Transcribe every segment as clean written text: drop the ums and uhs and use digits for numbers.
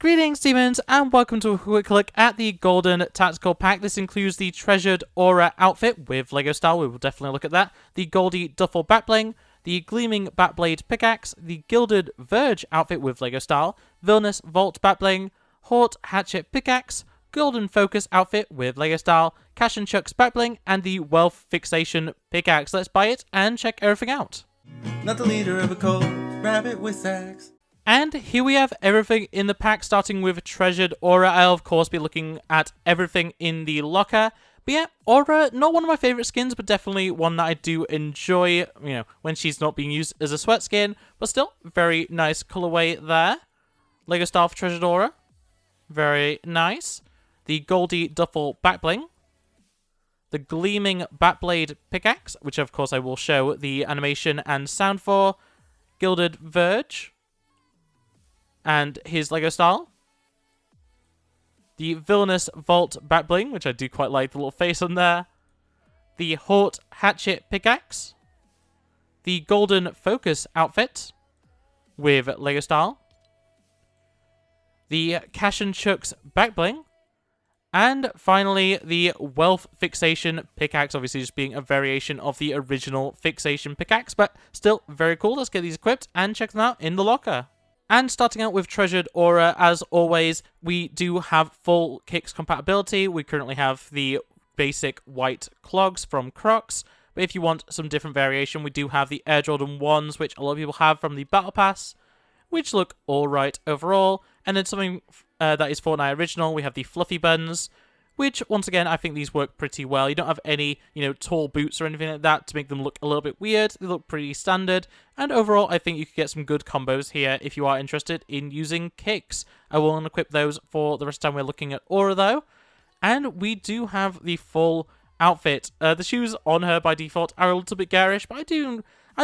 Greetings, demons, and welcome to a quick look at the Golden Tactical Pack. This includes the Treasured Aura outfit with LEGO style. We will definitely look at that. The Goldie Duffel Backbling, the Gleaming Backblade Pickaxe, the Gilded Verge outfit with LEGO style, Villainous Vault Backbling, Hort Hatchet Pickaxe, Golden Focus outfit with LEGO style, Cash and Chuck's Backbling, and the Wealth Fixation Pickaxe. Let's buy it and check everything out. Not the leader of a cult, RabbitWithAxe. And here we have everything in the pack, starting with Treasured Aura. I'll, of course, be looking at everything in the locker. But yeah, Aura, not one of my favourite skins, but definitely one that I do enjoy, you know, when she's not being used as a sweat skin. But still, very nice colourway there. LEGO style for Treasured Aura. Very nice. The Goldie Duffel Backbling. The Gleaming Backblade Pickaxe, which of course I will show the animation and sound for. Gilded Verge. And his LEGO style. The Villainous Vault Backbling, which I do quite like the little face on there. The Hort Hatchet Pickaxe. The Golden Focus outfit with LEGO style. The Cash and Chuck's Backbling. And finally, the Wealth Fixation Pickaxe, obviously just being a variation of the original Fixation Pickaxe, but still very cool. Let's get these equipped and check them out in the locker. And starting out with Treasured Aura, as always, we do have full kicks compatibility. We currently have the basic white clogs from Crocs, but if you want some different variation, we do have the Air Jordan 1s, which a lot of people have from the Battle Pass, which look alright overall. And then something that is Fortnite original, we have the Fluffy Buns, which, once again, I think these work pretty well. You don't have any, tall boots or anything like that to make them look a little bit weird. They look pretty standard. And overall, I think you could get some good combos here if you are interested in using kicks. I will unequip those for the rest of the time we're looking at Aura, though. And we do have the full outfit. The shoes on her, by default, are a little bit garish, but I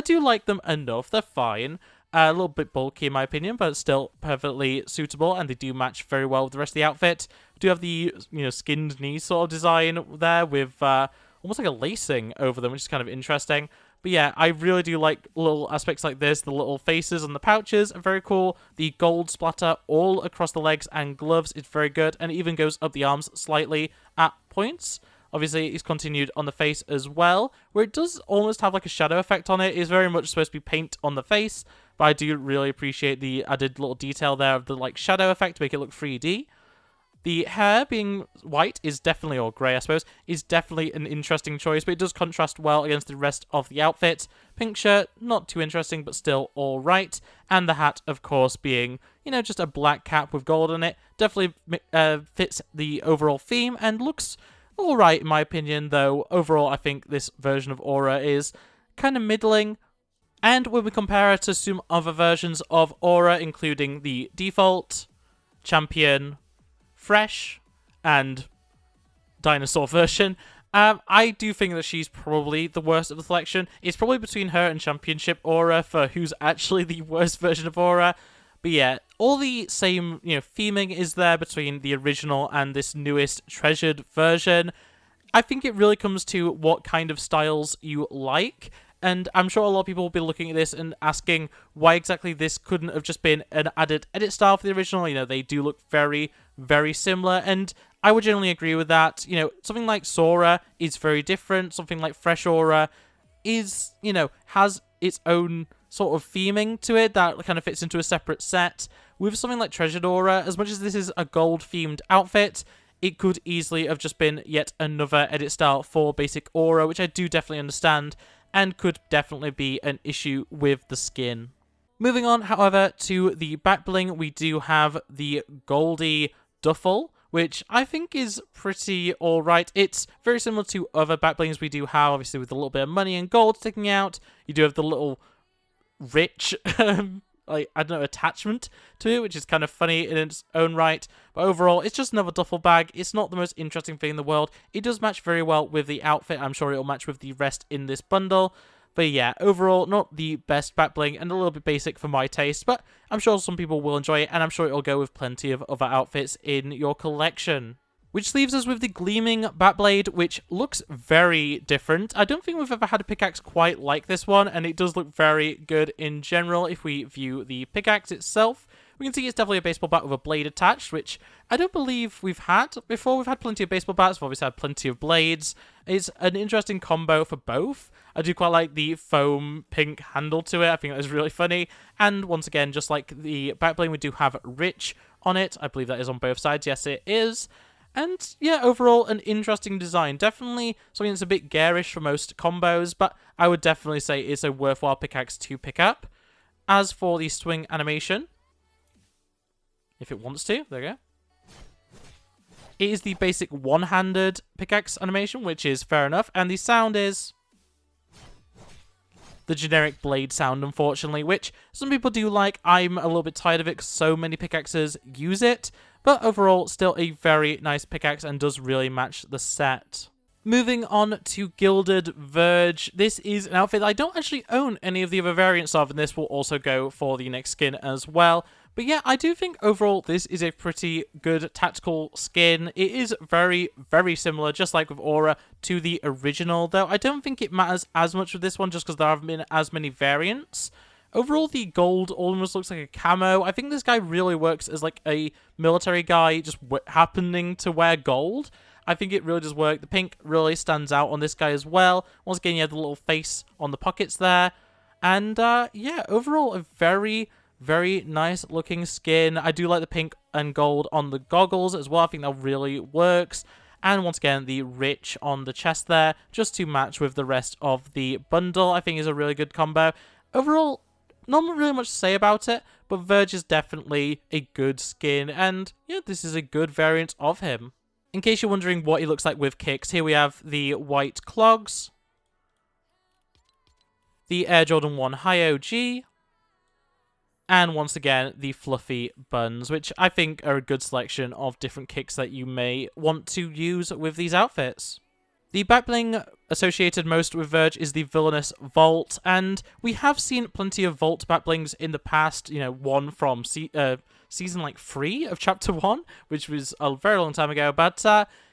do like them enough. They're fine. A little bit bulky in my opinion, but still perfectly suitable, and they do match very well with the rest of the outfit. We do have the skinned knee sort of design there with almost like a lacing over them, which is kind of interesting. But yeah, I really do like little aspects like this. The little faces and the pouches are very cool. The gold splatter all across the legs and gloves is very good, and it even goes up the arms slightly at points. Obviously, it's continued on the face as well, where it does almost have like a shadow effect on it. It's very much supposed to be paint on the face, but I do really appreciate the added little detail there of the like shadow effect to make it look 3D. The hair being white is definitely, or grey I suppose, is definitely an interesting choice, but it does contrast well against the rest of the outfit. Pink shirt, not too interesting, but still alright. And the hat, of course, being, just a black cap with gold on it. Definitely fits the overall theme and looks alright in my opinion, though overall I think this version of Aura is kind of middling. And when we compare it to some other versions of Aura, including the Default, Champion, Fresh, and Dinosaur version, I do think that she's probably the worst of the selection. It's probably between her and Championship Aura for who's actually the worst version of Aura. But yeah, all the same, theming is there between the original and this newest treasured version. I think it really comes to what kind of styles you like. And I'm sure a lot of people will be looking at this and asking why exactly this couldn't have just been an added edit style for the original. They do look very, very similar. And I would generally agree with that. Something like Sora is very different. Something like Fresh Aura is, has its own sort of theming to it that kind of fits into a separate set. With something like Treasured Aura, as much as this is a gold-themed outfit, it could easily have just been yet another edit style for basic Aura, which I do definitely understand, and could definitely be an issue with the skin. Moving on, however, to the backbling, we do have the Goldie Duffel, which I think is pretty alright. It's very similar to other backblings we do have, obviously with a little bit of money and gold sticking out. You do have the little rich attachment to it, which is kind of funny in its own right. But overall, it's just another duffel bag. It's not the most interesting thing in the world. It does match very well with the outfit. I'm sure it'll match with the rest in this bundle. But yeah, overall, not the best backbling and a little bit basic for my taste, but I'm sure some people will enjoy it, and I'm sure it'll go with plenty of other outfits in your collection. Which leaves us with the Gleaming Backblade, which looks very different. I don't think we've ever had a pickaxe quite like this one, and it does look very good in general if we view the pickaxe itself, We can see it's definitely a baseball bat with a blade attached, which I don't believe we've had before. We've had plenty of baseball bats, we've obviously had plenty of blades. It's an interesting combo for both. I do quite like the foam pink handle to it. I think that is really funny. And once again, just like the back bling, we do have Rich on it. I believe that is on both sides. Yes, it is. And yeah, overall, an interesting design. Definitely something that's a bit garish for most combos, but I would definitely say it's a worthwhile pickaxe to pick up. As for the swing animation, if it wants to, there we go. It is the basic one-handed pickaxe animation, which is fair enough, and the sound is the generic blade sound, unfortunately, which some people do like. I'm a little bit tired of it because so many pickaxes use it, but overall, still a very nice pickaxe and does really match the set. Moving on to Gilded Verge. This is an outfit that I don't actually own any of the other variants of, and this will also go for the next skin as well. But yeah, I do think overall this is a pretty good tactical skin. It is very, very similar, just like with Aura, to the original, though I don't think it matters as much with this one just because there haven't been as many variants. Overall, the gold almost looks like a camo. I think this guy really works as like a military guy just happening to wear gold. I think it really does work. The pink really stands out on this guy as well. Once again, you have the little face on the pockets there. And yeah, overall, a very, very nice looking skin. I do like the pink and gold on the goggles as well. I think that really works. And once again, the rich on the chest there, just to match with the rest of the bundle, I think is a really good combo. Overall, not really much to say about it, but Verge is definitely a good skin. And yeah, this is a good variant of him. In case you're wondering what he looks like with kicks, here we have the white clogs, the Air Jordan 1 High OG, and once again, the fluffy buns, which I think are a good selection of different kicks that you may want to use with these outfits. The backbling associated most with Verge is the villainous Vault, and we have seen plenty of Vault backblings in the past, you know, one from season like 3 of chapter 1, which was a very long time ago, but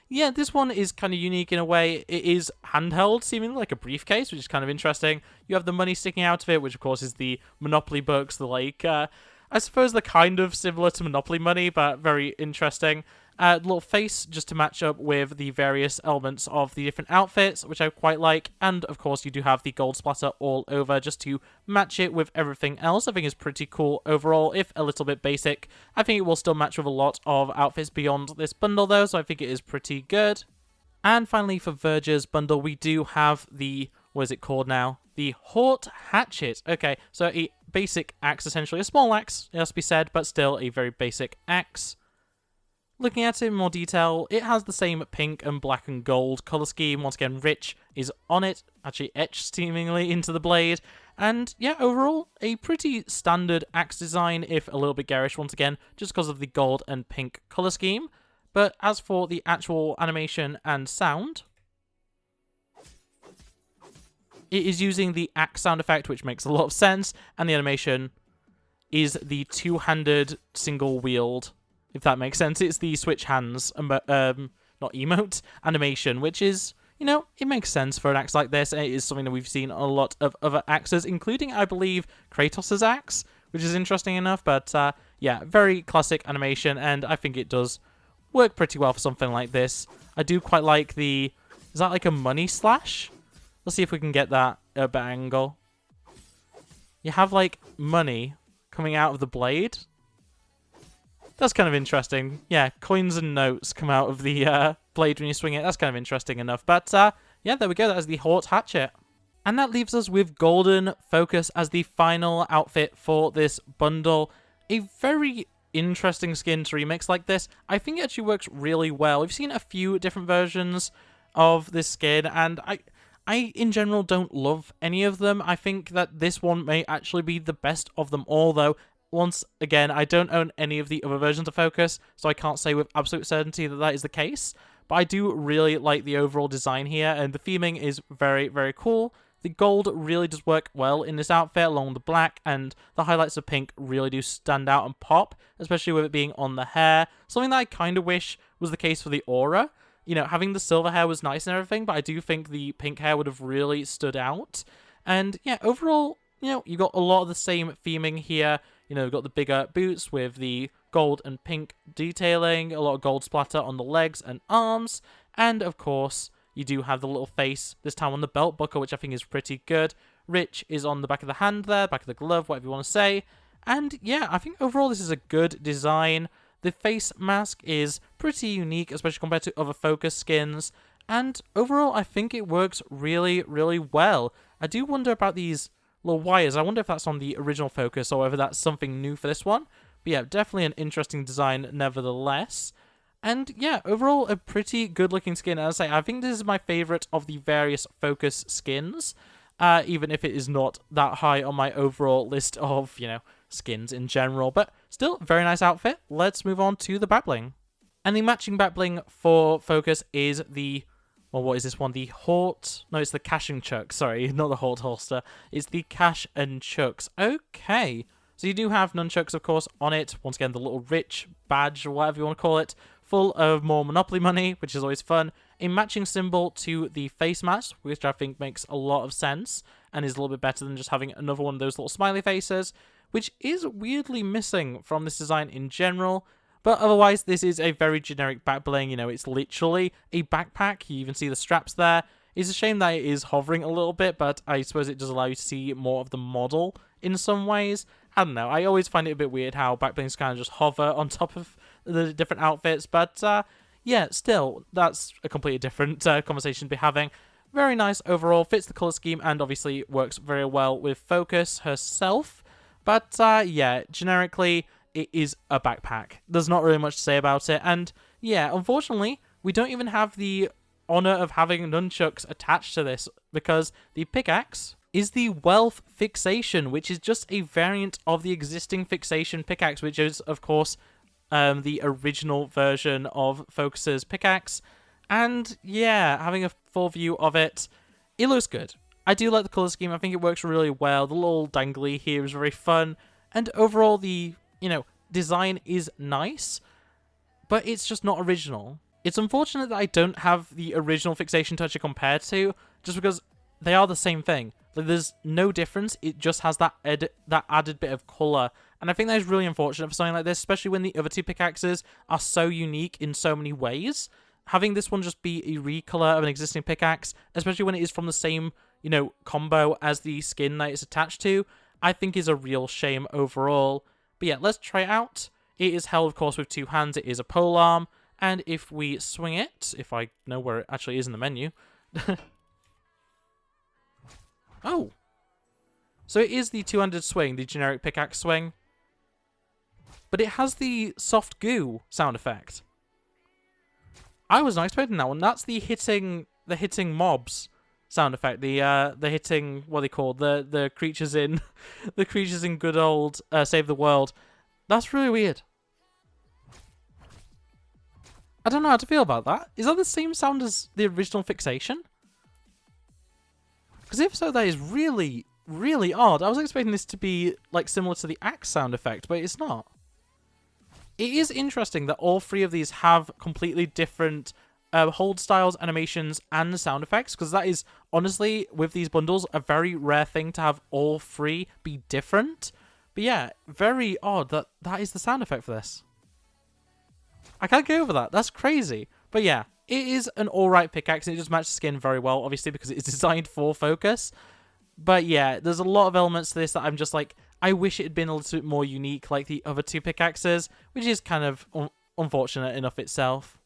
yeah, this one is kind of unique in a way. It is handheld, seemingly like a briefcase, which is kind of interesting. You have the money sticking out of it, which of course is the Monopoly books, the like, I suppose they're kind of similar to Monopoly money, but very interesting. Little face just to match up with the various elements of the different outfits, which I quite like. And of course, you do have the gold splatter all over just to match it with everything else. I think is pretty cool overall, if a little bit basic. I think it will still match with a lot of outfits beyond this bundle though, so I think it is pretty good. And finally, for Verge's bundle, we do have the, what is it called now? The Hort Hatchet. Okay, so a basic axe, essentially. A small axe, it has to be said, but still a very basic axe. Looking at it in more detail, it has the same pink and black and gold color scheme. Once again, Rich is on it, actually etched seemingly into the blade. And yeah, overall, a pretty standard axe design, if a little bit garish once again, just because of the gold and pink color scheme. But as for the actual animation and sound, it is using the axe sound effect, which makes a lot of sense, and the animation is the two-handed single-wheeled, if that makes sense. It's the switch hands, not emote, animation, which is, you know, it makes sense for an axe like this. It is something that we've seen a lot of other axes, including, I believe, Kratos' axe, which is interesting enough. But, yeah, very classic animation, and I think it does work pretty well for something like this. I do quite like the... Is that like a money slash? Let's see if we can get that at a better angle. You have, like, money coming out of the blade. That's kind of interesting. Yeah, coins and notes come out of the blade when you swing it. That's kind of interesting enough. But, yeah, there we go. That is the Hort Hatchet. And that leaves us with Golden Focus as the final outfit for this bundle. A very interesting skin to remix like this. I think it actually works really well. We've seen a few different versions of this skin, and I in general don't love any of them. I think that this one may actually be the best of them all, though. Once again, I don't own any of the other versions of Focus, so I can't say with absolute certainty that that is the case. But I do really like the overall design here, and the theming is very, very cool. The gold really does work well in this outfit, along with the black, and the highlights of pink really do stand out and pop, especially with it being on the hair. Something that I kind of wish was the case for the aura. You know, having the silver hair was nice and everything, but I do think the pink hair would have really stood out. And yeah, overall, you know, you got a lot of the same theming here. You know, we've got the bigger boots with the gold and pink detailing, a lot of gold splatter on the legs and arms, and of course, you do have the little face, this time on the belt buckle, which I think is pretty good. Rich is on the back of the hand there, back of the glove, whatever you want to say. And yeah, I think overall this is a good design. The face mask is pretty unique, especially compared to other Focus skins. And overall, I think it works really, really well. I do wonder about these little wires. I wonder if that's on the original Focus or whether that's something new for this one. But yeah, definitely an interesting design nevertheless. And yeah, overall, a pretty good-looking skin. As I say, I think this is my favorite of the various Focus skins, even if it is not that high on my overall list of, you know, skins in general. But still, very nice outfit. Let's move on to the back bling. And the matching back bling for Focus is the... Well, what is this one? The Hort... No, it's the Cash and Chucks. Sorry, not the Hort holster. It's the Cash and Chucks. Okay. So you do have nunchucks, of course, on it. Once again, the little rich badge, or whatever you want to call it, full of more Monopoly money, which is always fun. A matching symbol to the face mask, which I think makes a lot of sense, and is a little bit better than just having another one of those little smiley faces, which is weirdly missing from this design in general. But otherwise, this is a very generic back bling. You know, it's literally a backpack. You even see the straps there. It's a shame that it is hovering a little bit, but I suppose it does allow you to see more of the model in some ways. I don't know. I always find it a bit weird how back blings kind of just hover on top of the different outfits. But yeah, still, that's a completely different conversation to be having. Very nice overall. Fits the color scheme and obviously works very well with Focus herself. But yeah, generically, it is a backpack. There's not really much to say about it. And yeah, unfortunately, we don't even have the honor of having nunchucks attached to this because the pickaxe is the Wealth Fixation, which is just a variant of the existing Fixation pickaxe, which is, of course, the original version of Focus's pickaxe. And yeah, having a full view of it, it looks good. I do like the color scheme. I think it works really well. The little dangly here is very fun. And overall, the, you know, design is nice, but it's just not original. It's unfortunate that I don't have the original Fixation touch to compare to, just because they are the same thing. Like, there's no difference. It just has that added bit of color. And I think that is really unfortunate for something like this, especially when the other two pickaxes are so unique in so many ways. Having this one just be a recolor of an existing pickaxe, especially when it is from the same, you know, combo as the skin that it's attached to, I think is a real shame overall. But yeah, let's try it out. It is held, of course, with two hands. It is a pole arm. And if we swing it, if I know where it actually is in the menu... Oh! So it is the two-handed swing, the generic pickaxe swing. But it has the soft goo sound effect. I was not expecting that one. That's the hitting mobs sound effect. The hitting, what are they called? The creatures in the creatures in good old Save the World. That's really weird. I don't know how to feel about that. Is that the same sound as the original Fixation? Because if so, that is really, really odd. I was expecting this to be like similar to the axe sound effect, but it's not. It is interesting that all three of these have completely different hold styles, animations, and sound effects, because that is, honestly, with these bundles, a very rare thing to have all three be different. But yeah, very odd that that is the sound effect for this. I can't get over that. That's crazy. But yeah, it is an alright pickaxe, and it just matches the skin very well, obviously, because it's designed for Focus. But yeah, there's a lot of elements to this that I'm just like, I wish it had been a little bit more unique like the other two pickaxes, which is kind of unfortunate enough itself.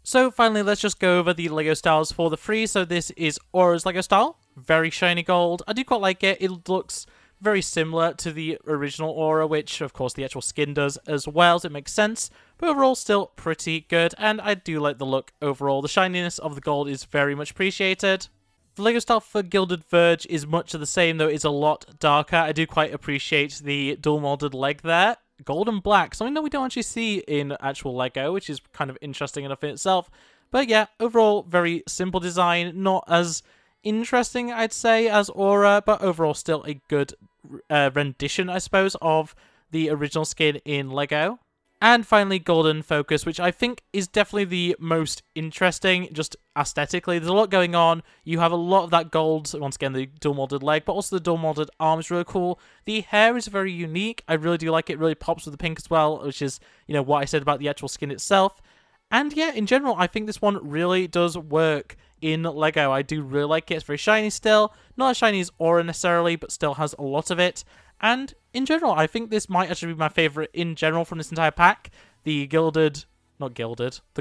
So finally, let's just go over the LEGO styles for the free. So this is Aura's LEGO style. Very shiny gold. I do quite like it. It looks very similar to the original Aura, which of course the actual skin does as well, so it makes sense. But overall, still pretty good, and I do like the look overall. The shininess of the gold is very much appreciated. The LEGO style for Gilded Verge is much of the same, though it's a lot darker. I do quite appreciate the dual molded leg there. Gold and black, something that we don't actually see in actual LEGO, which is kind of interesting enough in itself. But yeah, overall, very simple design, not as interesting, I'd say, as Aura, but overall still a good rendition, I suppose, of the original skin in LEGO. And finally, Golden Focus, which I think is definitely the most interesting, just aesthetically. There's a lot going on. You have a lot of that gold, once again, the dual-molded leg, but also the dual-molded arm is really cool. The hair is very unique. I really do like it. It really pops with the pink as well, which is, what I said about the actual skin itself. And yeah, in general, I think this one really does work in LEGO. I do really like it. It's very shiny still. Not as shiny as Aura necessarily, but still has a lot of it. And in general, I think this might actually be my favorite in general from this entire pack. The the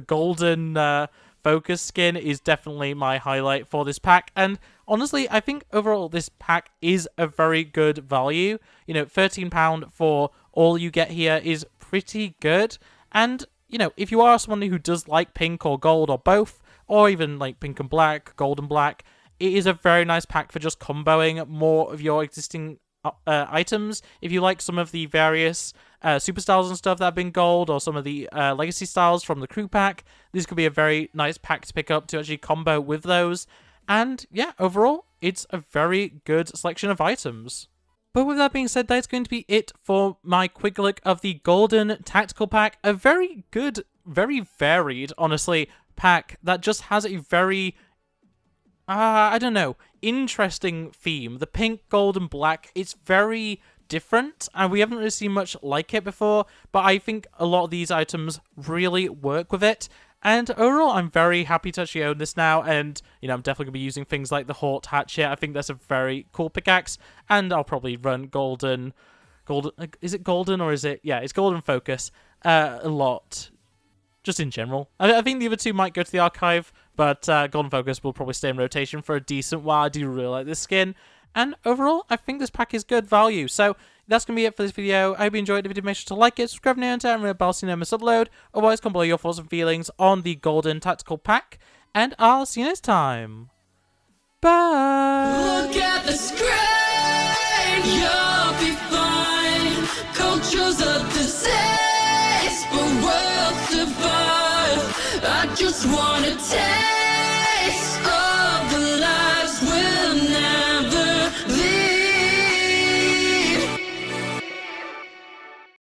Golden Focus skin is definitely my highlight for this pack. And honestly, I think overall this pack is a very good value. £13 for all you get here is pretty good. And, if you are someone who does like pink or gold or both, or even like pink and black, gold and black, it is a very nice pack for just comboing more of your existing items. If you like some of the various super styles and stuff that have been gold, or some of the legacy styles from the crew pack, this could be a very nice pack to pick up to actually combo with those. And yeah, overall, it's a very good selection of items. But with that being said, that's going to be it for my quick look of the Golden Tactical Pack. A very good, very varied, honestly, pack that just has a very interesting theme. The pink, gold, and black, it's very different, and we haven't really seen much like it before, but I think a lot of these items really work with it. And overall, I'm very happy to actually own this now, and, I'm definitely going to be using things like the Hort Hatchet. I think that's a very cool pickaxe, and I'll probably run Golden, is it Golden, or is it, yeah, it's Golden Focus, a lot. Just in general. I think the other two might go to the archive, but Golden Focus will probably stay in rotation for a decent while. I do really like this skin. And overall, I think this pack is good value. So that's going to be it for this video. I hope you enjoyed it. If you did, make sure to like it, subscribe, and turn on the bell so you never miss upload. Otherwise, comment below your thoughts and feelings on the Golden Tactical Pack. And I'll see you next time. Bye! Look at the screen, you'll be fine. Culture's a disease, but we'll survive. I just wanna taste